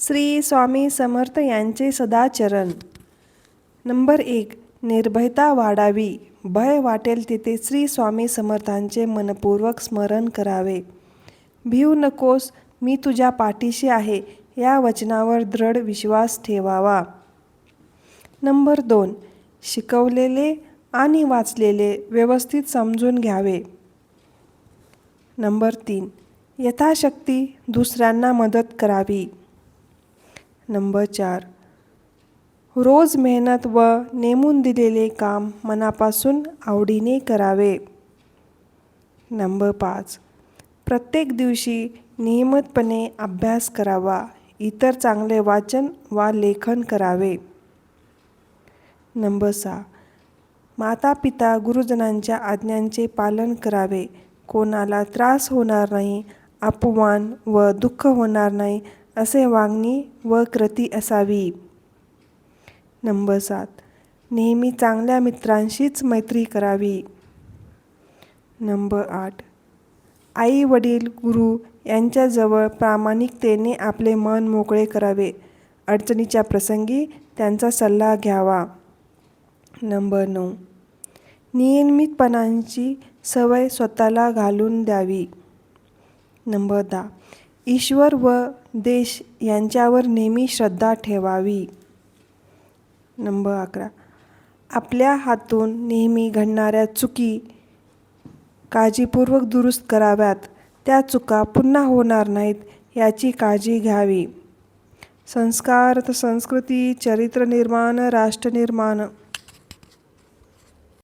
श्री स्वामी समर्थ यांचे सदाचरण. नंबर 1. निर्भयता वाढावी. भय वाटेल तिथे श्री स्वामी समर्थांचे मनपूर्वक स्मरण करावे. भिवू नकोस, मी तुझ्या पाठीशी आहे या वचनावर दृढ विश्वास ठेवावा. नंबर 2. शिकवलेले आणि वाचलेले व्यवस्थित समजून घ्यावे. नंबर 3. यथाशक्ती दुसऱ्यांना मदत करावी. नंबर 4. रोज मेहनत व नेमून दिलेले काम मनापासून आवडीने करावे. नंबर 5. प्रत्येक दिवशी नियमितपणे अभ्यास करावा. इतर चांगले वाचन वा लेखन करावे. नंबर 6. माता पिता गुरुजनांच्या आज्ञांचे पालन करावे. कोणाला त्रास होणार नाही, अपमान व दुःख होणार नाही असे वागणी व कृती असावी. नंबर 7. नेहमी चांगल्या मित्रांशीच मैत्री करावी. नंबर 8. आई वडील गुरु यांच्याजवळ प्रामाणिकतेने आपले मन मोकळे करावे. अडचणीच्या प्रसंगी त्यांचा सल्ला घ्यावा. नंबर 9. नियमितपणाची सवय स्वतःला घालून द्यावी. नंबर 10. ईश्वर व देश यांच्यावर नेहमी श्रद्धा ठेवावी. नंबर 11. आपल्या हातून नेहमी घडणाऱ्या चुकी काळजीपूर्वक दुरुस्त कराव्यात. त्या चुका पुन्हा होणार नाहीत याची काळजी घ्यावी. संस्कार, संस्कृती, चरित्र निर्माण, राष्ट्र निर्माण.